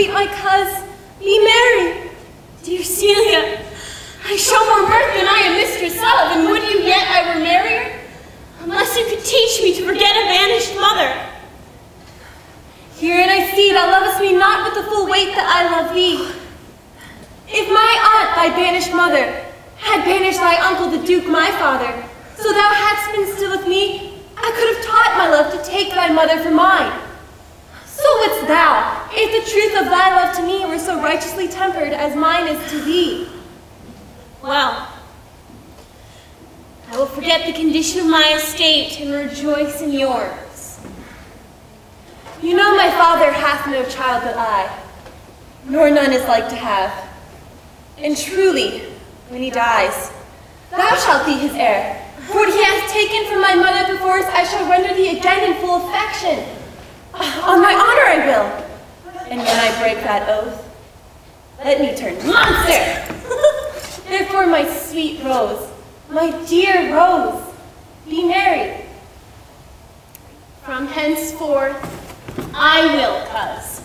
sweet my coz, be merry. Dear Celia, I show more mirth than I am mistress of, and would you yet I were merrier? Unless you could teach me to forget a banished mother. Herein I see thou lovest me not with the full weight that I love thee. If my aunt, thy banished mother, had banished thy uncle the Duke, my father, so thou hadst been still with me, I could have taught my love to take thy mother for mine. So wouldst thou, if the truth of thy love to me were so righteously tempered as mine is to thee. Well, I will forget the condition of my estate and rejoice in yours. You know my father hath no child but I, nor none is like to have. And truly, when he dies, thou shalt be his heir. For what he hath taken from my mother before I shall render thee again in full affection. On my honor I will. And when I break that oath, let me turn monster. Therefore, my sweet Rose, my dear Rose, be merry. From henceforth, I will, coz.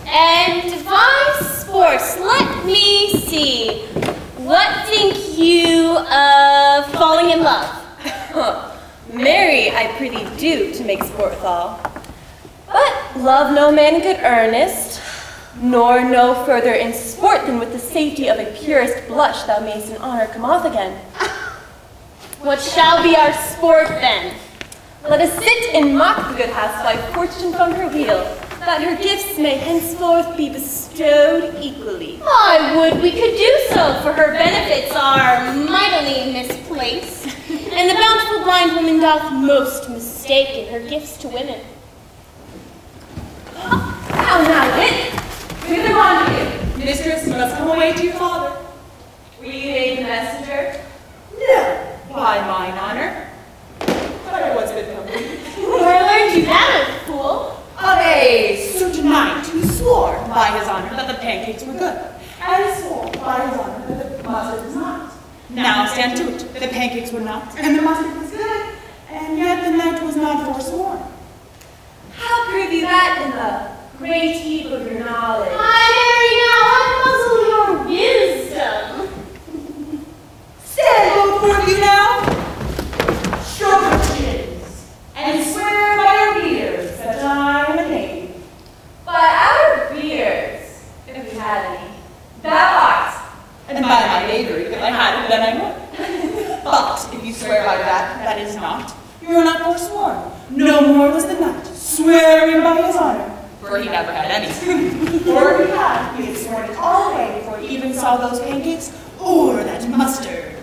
And device force, let me see. What think you of falling in love? Marry, I prithee do, to make sport withal. But love no man in good earnest, nor no further in sport than with the safety of a purest blush thou mayst in honor come off again. What shall be our sport then? Let us sit and mock the good housewife fortune from her wheel, that her gifts may henceforth be bestowed equally. I would we could do so, for her benefits are mightily misplaced, and the bountiful blind woman doth most mistake in her gifts to women. How now, wit? Whither wander you? Mistress, you must come away to your father. Were you made the messenger? No, by mine honor. But I was good company. Where learned you that, old fool? Of a certain knight who swore by his honor that the pancakes were good, and swore by his honor that the mustard was not. Now stand to it, the pancakes were not, and the mustard was good, and yet the knight was not forsworn. How prove you that in the great heap of your knowledge? I marry now, unmuzzle your wisdom. Stand both four of you now. Stroke your chins, and swear by your beards that I am a knave. By our beards, if we had any, thou art. And by my knavery, if I had it, then I would. But if you swear by that is not. You are not forsworn. No more was the knight, swearing by his honor, for he never had any. Or if he had sworn it all away before he even saw those pancakes or that mustard.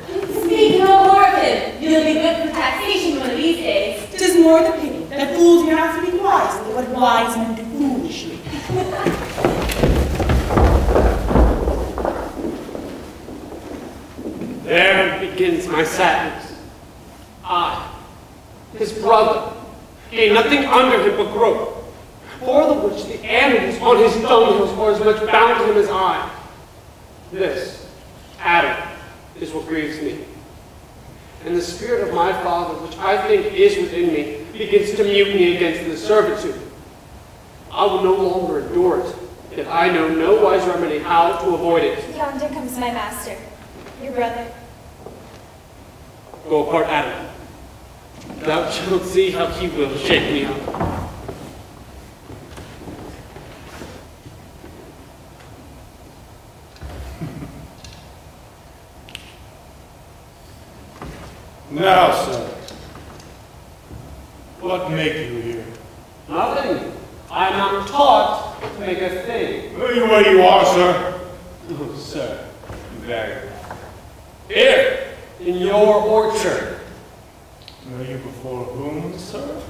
Speak no more of him. You'll be good for taxation one of these days. 'Tis more the pity that fools do not speak wisely, but wise men do foolishly. There begins my sadness. I, his brother, gained nothing under him but growth, for the which the animals on his dunghills were as much bound to him as I. This, Adam, is what grieves me. And the spirit of my father, which I think is within me, begins to mutiny against the servitude. I will no longer endure it, yet I know no wise remedy how to avoid it. Yonder comes my master, your brother. Go apart, Adam. Thou shalt see how he will shake me up. Now, sir, what make you here? Nothing. I am not taught to make a thing. Are you where you are, sir? Oh, sir, very well. Here, in your orchard. Are you before whom, sir?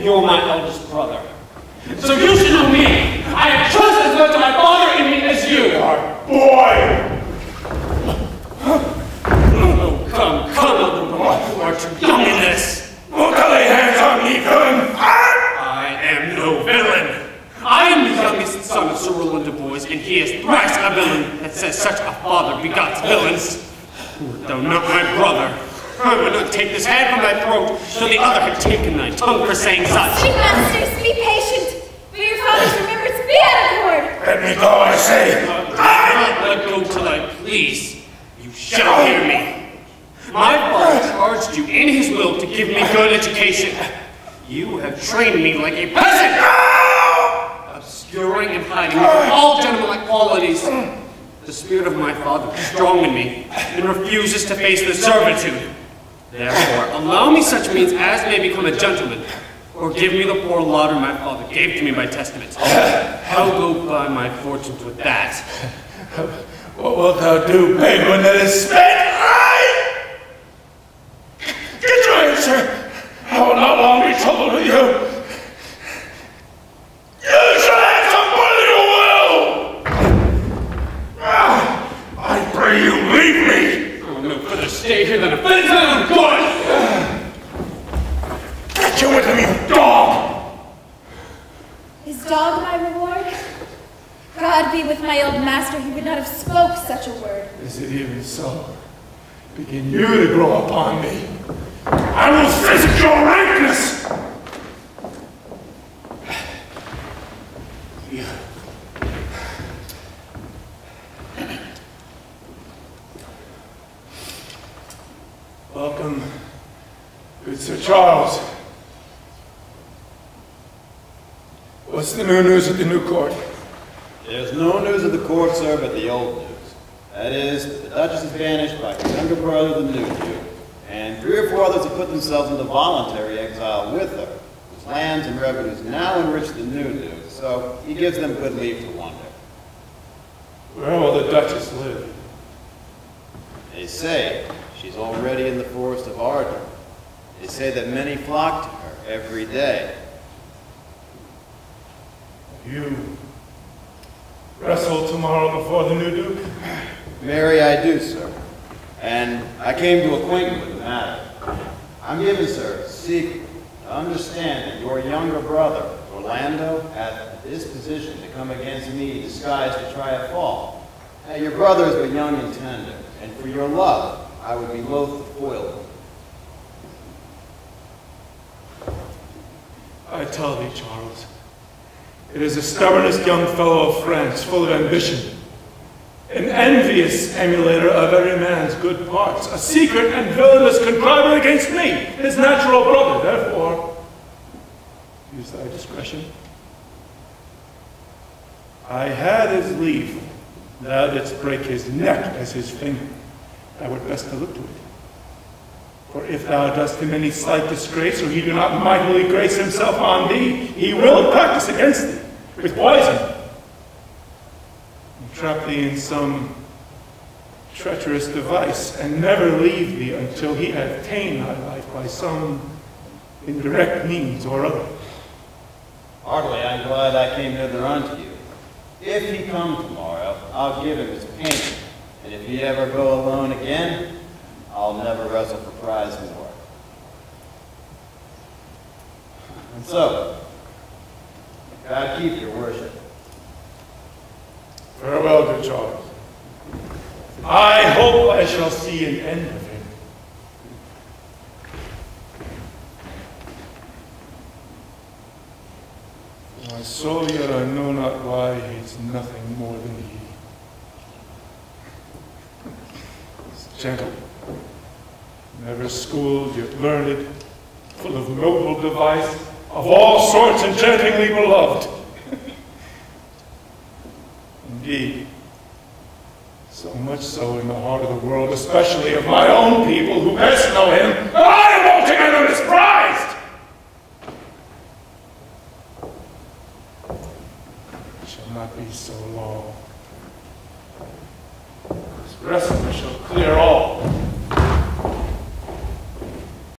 You're my eldest brother. So you should know me. I have just as much of my father in me as you. Boy! Oh, come, elder boy. You are too young in this. Won't I lay hands on me, villain? I am no villain. I am the youngest son of Sir Roland de Boys, and he is thrice a villain that says such a father begots villains. Though not my brother, I would not take this hand from thy throat till the other had taken thy tongue for saying such. Sweet masters, be patient. For your father's remembrance be out of accord. Let me go, I say. Do not let go till I please. You shall hear me. My father charged you in his will to give me good education. You have trained me like a peasant, obscuring and hiding all gentlemanlike qualities. The spirit of my father is strong in me and refuses to face the servitude. Therefore, allow me such means as may become a gentleman, or give me the poor lauder my father gave to me by testament. I'll go by my fortunes with that. What wilt thou do, babe, when that is spent? Get your answer. I will not long be troubled with you. You shall answer whether you will. I pray you leave me. I will no further stay here than a fence and I'm good. Get you with him, you dog. Is dog my reward? God be with my old master, he would not have spoke such a word. Is it even so? Begin you to grow upon me. I will physic your rankness! Welcome, good Sir Charles. What's the new news at the new court? There's no news of the court, sir, but the old news. That is, that the Duchess is banished by her younger brother, the new Duke, and 3 or 4 others have put themselves into voluntary exile with her, whose lands and revenues now enrich the new Duke, so he gives them good leave to wander. Where will the Duchess live? They say she's already in the forest of Arden. They say that many flock to her every day. You wrestle tomorrow before the new Duke? Marry, I do, sir. And I came to acquaint you with the matter. I'm giving, sir, a secret to understand that your younger brother, Orlando, hath the disposition to come against me disguised to try a fall. Now, your brother is but young and tender, and for your love, I would be loath to foil him. I tell thee, Charles, it is the stubbornest young fellow of France, full of ambition, an envious emulator of every man's good parts, a secret and villainous contriver against me, his natural brother. Therefore, use thy discretion. I had his leave. Thou didst break his neck as his finger. Thou wert best to look to it. For if thou dost him any slight disgrace, or he do not mightily grace himself on thee, he will practice against thee with poison, and trap thee in some treacherous device, and never leave thee until he hath tamed thy life by some indirect means or other. Heartily, I'm glad I came hither unto you. If he come tomorrow, I'll give him his payment, and if he ever go alone again, I'll never wrestle for prize more. And so, God keep your worship. Farewell, good Charles. I hope I shall see an end of him. My soul, yet I know not why, hates nothing more than he. He's gentle, never schooled, yet learned, full of noble device, of all sorts enchantingly beloved. Indeed, so much so in the heart of the world, especially of my own people who best know him, that I am altogether misprized. It shall not be so long. This wrestling shall clear all.